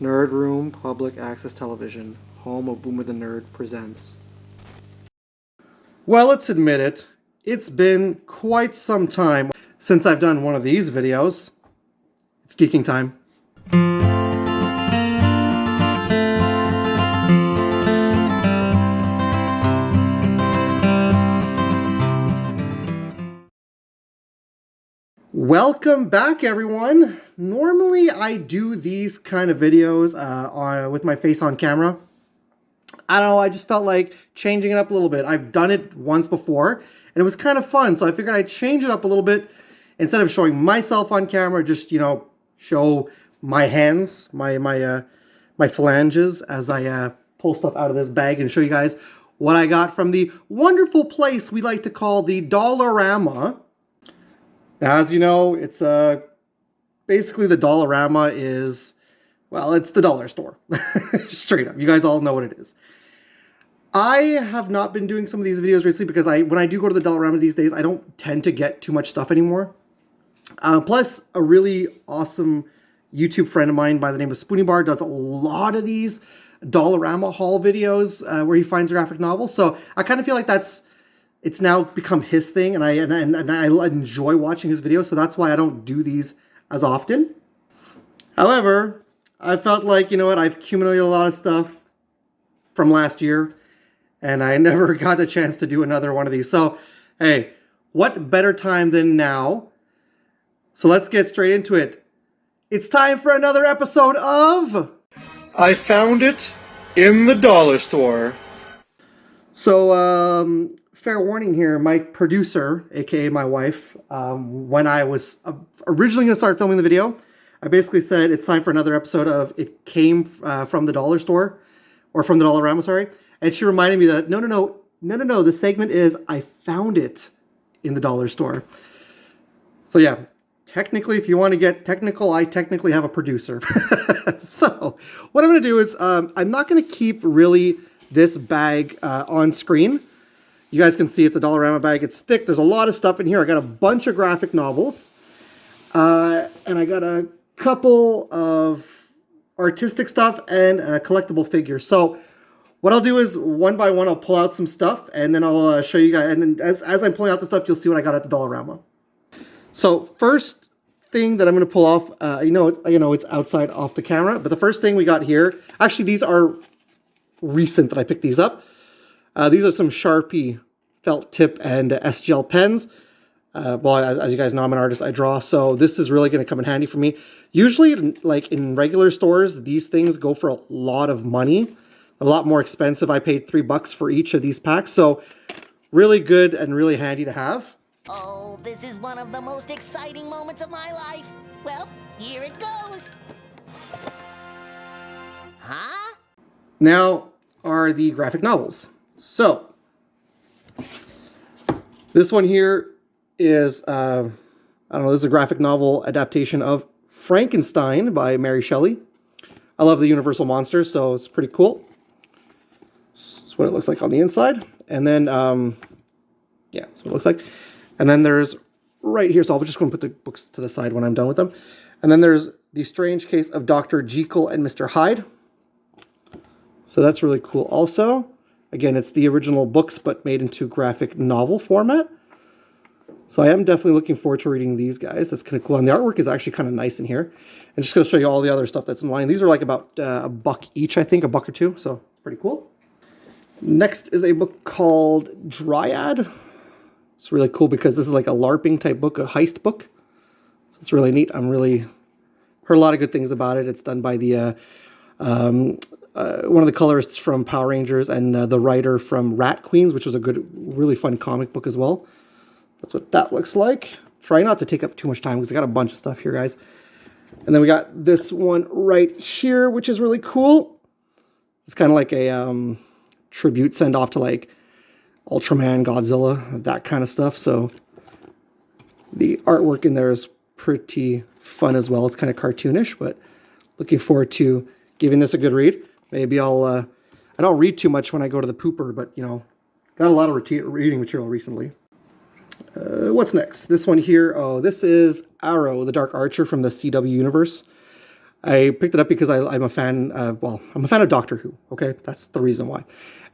Nerd Room Public Access Television, home of Boomer the Nerd, presents. Well, let's admit it, it's been quite some time since I've done one of these videos. It's geeking time. Welcome back, everyone. Normally I do these kind of videos with my face on camera. I don't know, I just felt like changing it up a little bit. I've done it once before and it was kind of fun, so I figured I'd change it up a little bit. Instead of showing myself on camera, just, show my hands, my phalanges as I pull stuff out of this bag and show you guys what I got from the wonderful place we like to call the Dollarama. Now, as you know, it's basically the Dollarama is, well, it's the dollar store. Straight up. You guys all know what it is. I have not been doing some of these videos recently because when I do go to the Dollarama these days, I don't tend to get too much stuff anymore. Plus, a really awesome YouTube friend of mine by the name of Spoony Bar does a lot of these Dollarama haul videos where he finds graphic novels. So I kind of feel like it's now become his thing, and I enjoy watching his videos, so that's why I don't do these as often. However, I felt like, I've accumulated a lot of stuff from last year, and I never got the chance to do another one of these. So, hey, what better time than now? So let's get straight into it. It's time for another episode of I Found It in the Dollar Store. So, fair warning here, my producer, aka my wife, when I was originally going to start filming the video, I basically said it's time for another episode of It Came from the Dollar Store, or from the Dollarama, sorry. And she reminded me that, no, the segment is I found it in the dollar store. So yeah, technically, if you want to get technical, I technically have a producer. So what I'm going to do is I'm not going to keep really this bag on screen. You guys can see it's a Dollarama bag. It's thick. There's a lot of stuff in here. I got a bunch of graphic novels. And I got a couple of artistic stuff and collectible figures. So what I'll do is one by one, I'll pull out some stuff and then I'll show you guys. And then as I'm pulling out the stuff, you'll see what I got at the Dollarama. So first thing that I'm going to pull off, it's outside off the camera. But the first thing we got here, actually these are recent that I picked these up. These are some Sharpie felt tip and S-Gel pens. Well, as you guys know, I'm an artist, I draw, so this is really going to come in handy for me. Usually, like in regular stores, these things go for a lot of money, a lot more expensive. I paid $3 for each of these packs, so really good and really handy to have. Oh, this is one of the most exciting moments of my life. Well, here it goes. Huh? Now are the graphic novels. So, this one here is, this is a graphic novel adaptation of Frankenstein by Mary Shelley. I love the Universal monsters, so it's pretty cool. That's what it looks like on the inside. And then, yeah, that's what it looks like. And then there's right here, so I'll just go and put the books to the side when I'm done with them. And then there's The Strange Case of Dr. Jekyll and Mr. Hyde. So that's really cool also. Again, it's the original books, but made into graphic novel format. So I am definitely looking forward to reading these guys. That's kind of cool. And the artwork is actually kind of nice in here. And just going to show you all the other stuff that's in line. These are like about $1 each, I think, $1 or $2. So pretty cool. Next is a book called Dryad. It's really cool because this is like a LARPing type book, a heist book. It's really neat. I'm really heard a lot of good things about it. It's done by the one of the colorists from Power Rangers and the writer from Rat Queens, which was a good, really fun comic book as well. That's what that looks like. Try not to take up too much time because I got a bunch of stuff here, guys. And then we got this one right here, which is really cool. It's kind of like a tribute send off to like Ultraman, Godzilla, that kind of stuff. So the artwork in there is pretty fun as well. It's kind of cartoonish, but looking forward to giving this a good read. Maybe I'll, I don't read too much when I go to the pooper, but, got a lot of reading material recently. What's next? This one here, oh, this is Arrow, the Dark Archer from the CW universe. I picked it up because I'm a fan. I'm a fan of Doctor Who. Okay, that's the reason why.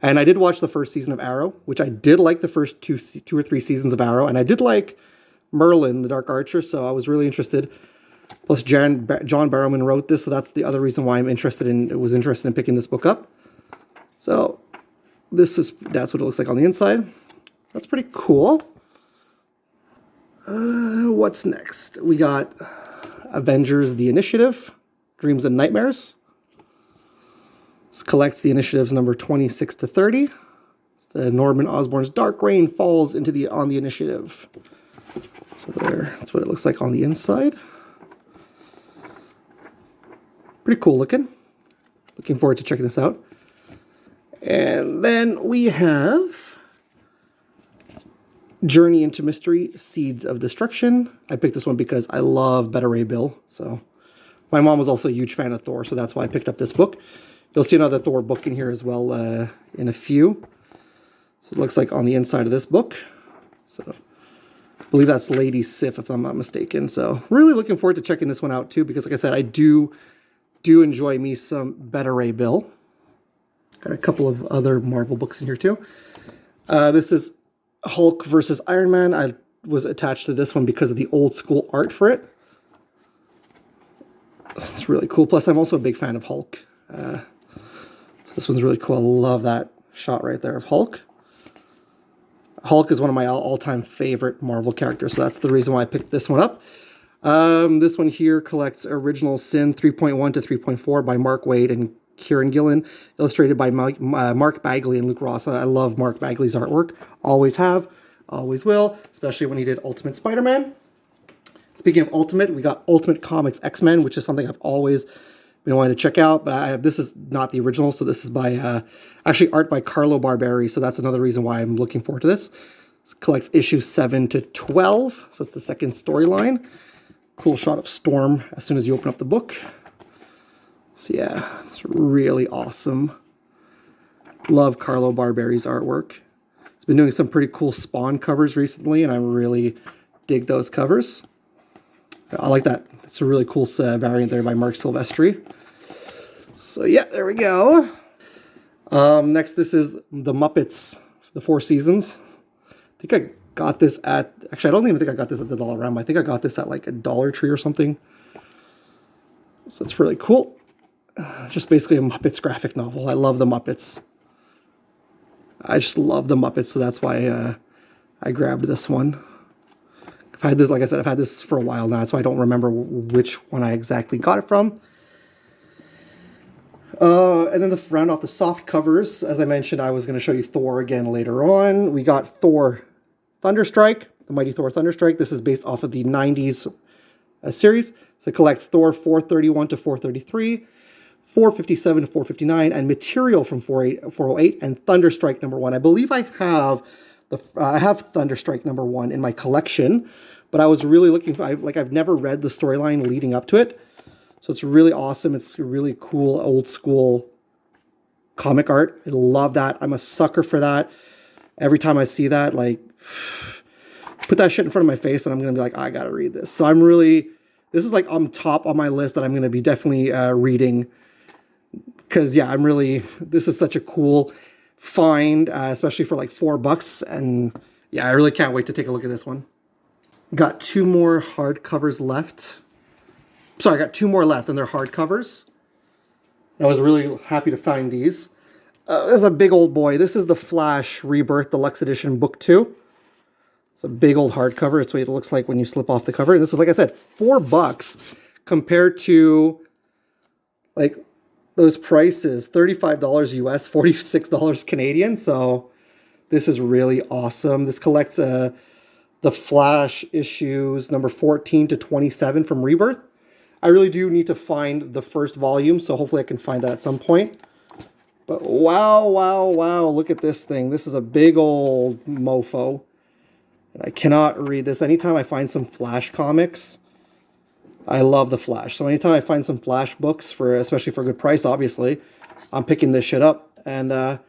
And I did watch the first season of Arrow, which I did like the first two or three seasons of Arrow, and I did like Merlin, the Dark Archer. So I was really interested. Plus, John Barrowman wrote this, so that's the other reason why was interested in picking this book up. So that's what it looks like on the inside. That's pretty cool. What's next? We got Avengers: The Initiative, Dreams and Nightmares. This collects the initiatives number 26 to 30. The Norman Osborn's Dark Reign falls on the initiative. So that's what it looks like on the inside. Pretty cool looking. Looking forward to checking this out. And then we have Journey into Mystery, Seeds of Destruction. I picked this one because I love Beta Ray Bill. So my mom was also a huge fan of Thor, so that's why I picked up this book. You'll see another Thor book in here as well in a few. So it looks like on the inside of this book. So I believe that's Lady Sif, if I'm not mistaken. So really looking forward to checking this one out too, because like I said, I do enjoy me some Beta Ray Bill. Got a couple of other Marvel books in here too. This is Hulk versus Iron Man. I was attached to this one because of the old school art for it. It's really cool. Plus, I'm also a big fan of Hulk. This one's really cool. I love that shot right there of Hulk. Hulk is one of my all-time favorite Marvel characters, so that's the reason why I picked this one up. This one here collects Original Sin 3.1 to 3.4 by Mark Waid and Kieran Gillen, illustrated by Mark Bagley and Luke Ross. I love Mark Bagley's artwork. Always have, always will, especially when he did Ultimate Spider-Man. Speaking of Ultimate, we got Ultimate Comics X-Men, which is something I've always been wanting to check out, but this is not the original, so this is by, actually art by Carlo Barberi, so that's another reason why I'm looking forward to this. This collects issues 7 to 12, so it's the second storyline. Cool shot of Storm as soon as you open up the book. So yeah, it's really awesome. Love Carlo Barberi's artwork. He's been doing some pretty cool Spawn covers recently, and I really dig those covers. I like that. It's a really cool variant there by Mark Silvestri. So yeah, there we go. Next, this is The Muppets, The Four Seasons. I think I got this at, actually I don't even think I got this at the Dollarama. I think I got this at like a Dollar Tree or something. So it's really cool. Just basically a Muppets graphic novel. I love the Muppets. I just love the Muppets, so that's why I grabbed this one. I've had this, like I said, I've had this for a while now, so I don't remember which one I exactly got it from. And then to round off the soft covers, as I mentioned, I was going to show you Thor again later on. We got Thor Thunderstrike, the Mighty Thor Thunderstrike. This is based off of the 90s series. So it collects Thor 431 to 433, 457 to 459, and material from 408 and Thunderstrike #1. I believe I have Thunderstrike #1 in my collection, but I was really looking for, I've never read the storyline leading up to it. So it's really awesome. It's really cool, old school comic art. I love that. I'm a sucker for that. Every time I see that, like, put that shit in front of my face and I'm going to be like, I got to read this. So this is like on top on my list that I'm going to be definitely reading. Because, yeah, this is such a cool find, especially for like $4. And yeah, I really can't wait to take a look at this one. Got 2 more hardcovers left. Sorry, I got 2 more left, and they're hardcovers. I was really happy to find these. This is a big old boy. This is the Flash Rebirth Deluxe Edition Book 2. It's a big old hardcover. It's what it looks like when you slip off the cover. And this was, like I said, $4 compared to like those prices, $35 US, $46 Canadian. So this is really awesome. This collects the Flash issues number 14 to 27 from Rebirth. I really do need to find the first volume, so hopefully I can find that at some point. But wow, wow, wow, look at this thing. This is a big old mofo. And I cannot read this. Anytime I find some Flash comics, I love the Flash. So anytime I find some Flash books, especially for a good price, obviously, I'm picking this shit up. And I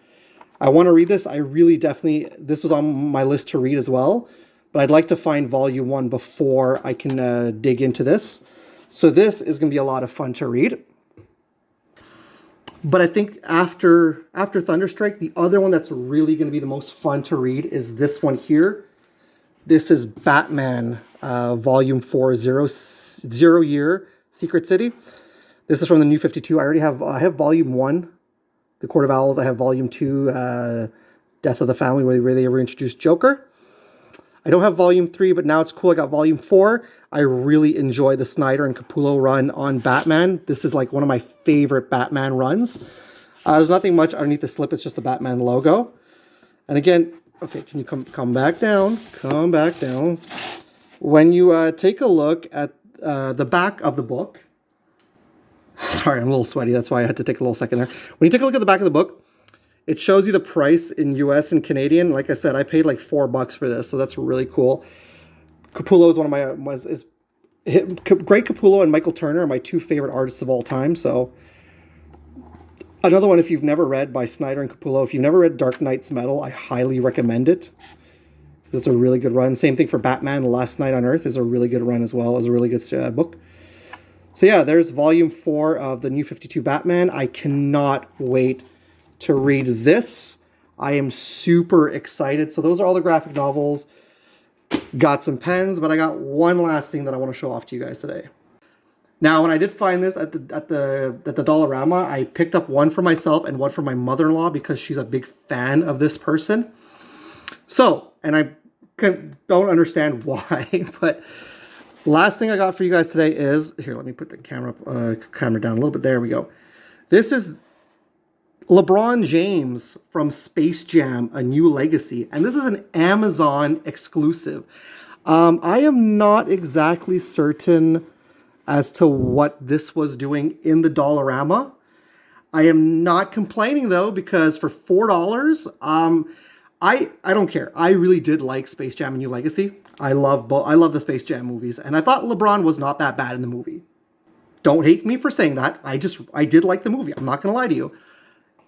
want to read this. This was on my list to read as well. But I'd like to find volume 1 before I can dig into this. So this is going to be a lot of fun to read. But I think after Thunderstrike, the other one that's really going to be the most fun to read is this one here. This is Batman, Volume 4, Zero Year, Secret City. This is from the New 52. I have Volume 1, The Court of Owls. I have Volume 2, Death of the Family, where they reintroduced Joker. I don't have Volume 3, but now it's cool. I got Volume 4. I really enjoy the Snyder and Capullo run on Batman. This is like one of my favorite Batman runs. There's nothing much underneath the slip. It's just the Batman logo. And again, okay, can you come back down? Come back down. When you take a look at the back of the book. Sorry, I'm a little sweaty. That's why I had to take a little second there. When you take a look at the back of the book, it shows you the price in US and Canadian. Like I said, I paid like $4 for this, so that's really cool. Capullo is one of my Greg Capullo and Michael Turner are my two favorite artists of all time. So another one, if you've never read by Snyder and Capullo, if you've never read Dark Knight's Metal, I highly recommend it. It's a really good run. Same thing for Batman. The Last Night on Earth is a really good run as well. It's a really good book. So yeah, there's Volume 4 of the New 52 Batman. I cannot wait to read this. I am super excited. So those are all the graphic novels. Got some pens, but I got one last thing that I want to show off to you guys today. Now, when I did find this at the Dollarama, I picked up one for myself and one for my mother-in-law because she's a big fan of this person. So, and I don't understand why, but last thing I got for you guys today is, here, let me put the camera down a little bit. There we go. This is LeBron James from Space Jam: A New Legacy. And this is an Amazon exclusive. I am not exactly certain as to what this was doing in the Dollarama. I am not complaining though, because for $4, I don't care. I really did like Space Jam: A New Legacy. I love the Space Jam movies, and I thought LeBron was not that bad in the movie. Don't hate me for saying that. I did like the movie. I'm not gonna lie to you.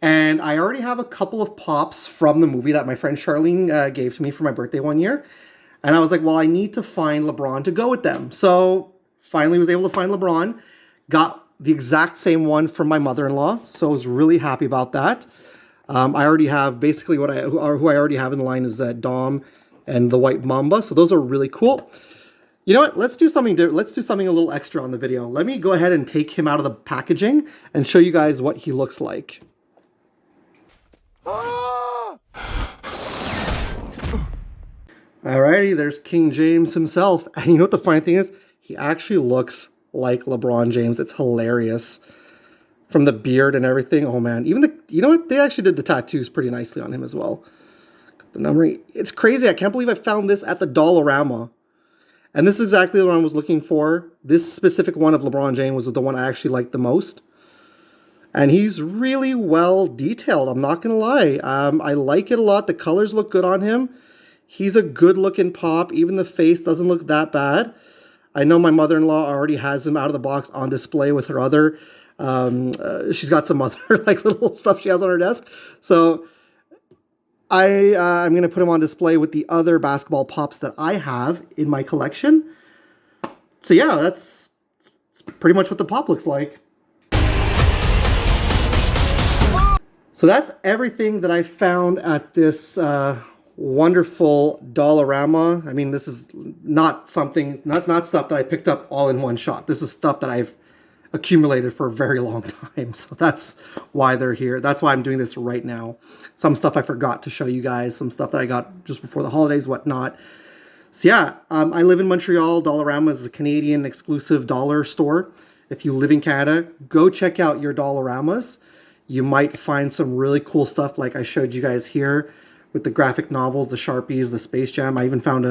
And I already have a couple of pops from the movie that my friend Charlene gave to me for my birthday one year. And I was like, well, I need to find LeBron to go with them. So finally was able to find LeBron. Got the exact same one from my mother-in-law. So I was really happy about that. I already have basically who I already have in the line is Dom and the White Mamba. So those are really cool. You know what? Let's do something a little extra on the video. Let me go ahead and take him out of the packaging and show you guys what he looks like. Alrighty, there's King James himself. And you know what the funny thing is? He actually looks like LeBron James. It's hilarious. From the beard and everything. Oh man, even you know what? They actually did the tattoos pretty nicely on him as well. The numbering. It's crazy. I can't believe I found this at the Dollarama. And this is exactly the one I was looking for. This specific one of LeBron James was the one I actually liked the most. And he's really well detailed. I'm not going to lie. I like it a lot. The colors look good on him. He's a good looking pop. Even the face doesn't look that bad. I know my mother-in-law already has him out of the box on display with her other. She's got some other like little stuff she has on her desk. So I'm going to put him on display with the other basketball pops that I have in my collection. So yeah, that's pretty much what the pop looks like. So that's everything that I found at this wonderful Dollarama. I mean, this is not stuff that I picked up all in one shot. This is stuff that I've accumulated for a very long time. So that's why they're here. That's why I'm doing this right now. Some stuff I forgot to show you guys. Some stuff that I got just before the holidays, whatnot. So yeah, I live in Montreal. Dollarama is a Canadian exclusive dollar store. If you live in Canada, go check out your Dollaramas. You might find some really cool stuff like I showed you guys here with the graphic novels, the Sharpies, the Space Jam. I even found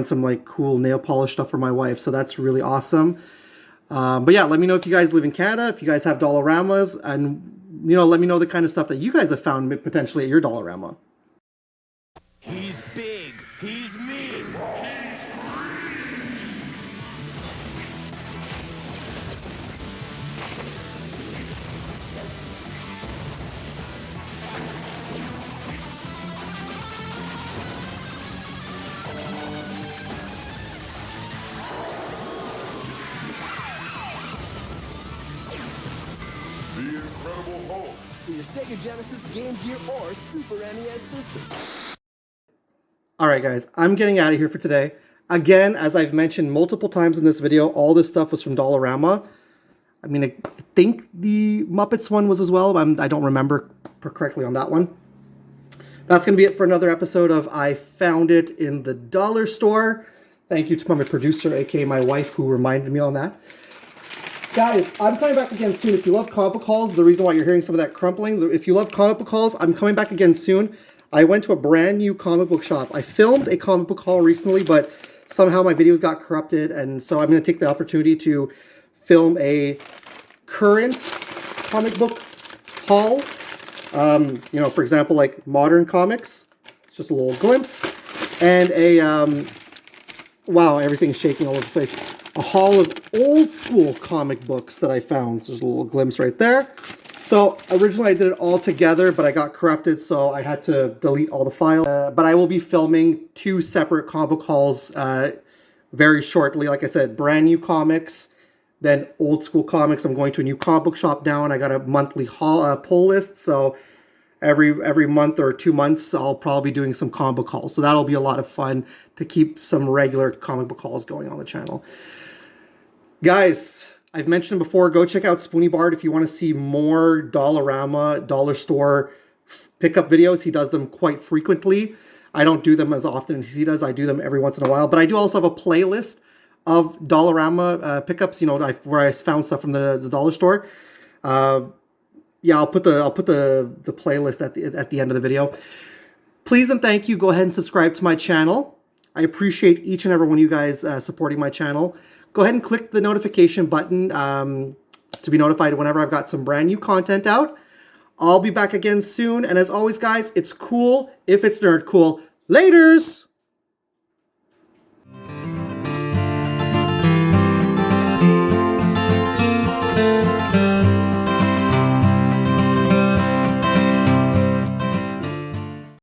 some like cool nail polish stuff for my wife. So that's really awesome. But yeah, let me know if you guys live in Canada, if you guys have Dollaramas, and let me know the kind of stuff that you guys have found potentially at your Dollarama. He's big. He's mean. He's Incredible Hulk. For your Sega Genesis, Game Gear, or Super NES system. All right, guys, I'm getting out of here for today. Again, as I've mentioned multiple times in this video, all this stuff was from Dollarama. I mean, I think the Muppets one was as well. I don't remember correctly on that one. That's going to be it for another episode of I Found It in the Dollar Store. Thank you to my producer, aka my wife, who reminded me on that. Guys, I'm coming back again soon. If you love comic book hauls, the reason why you're hearing some of that crumpling, if you love comic book hauls, I'm coming back again soon. I went to a brand new comic book shop. I filmed a comic book haul recently, but somehow my videos got corrupted, and so I'm going to take the opportunity to film a current comic book haul. You know, for example, like modern comics. It's just a little glimpse. And a, wow, everything's shaking all over the place. A haul of old school comic books that I found. So there's a little glimpse right there. So originally I did it all together, but I got corrupted, so I had to delete all the files. But I will be filming 2 separate comic book hauls very shortly. Like I said, brand new comics, then old school comics. I'm going to a new comic book shop now, and I got a monthly haul, pull list. So every month or 2 months, I'll probably be doing some comic book hauls. So that'll be a lot of fun to keep some regular comic book hauls going on the channel. Guys, I've mentioned before, go check out Spoonie Bard if you want to see more Dollarama, Dollar Store pickup videos. He does them quite frequently. I don't do them as often as he does. I do them every once in a while. But I do also have a playlist of Dollarama pickups, you know, where I found stuff from the Dollar Store. Yeah, I'll put the playlist at the end of the video. Please and thank you. Go ahead and subscribe to my channel. I appreciate each and every one of you guys supporting my channel. Go ahead and click the notification button to be notified whenever I've got some brand new content out. I'll be back again soon. And as always, guys, it's cool if it's nerd cool. Laters!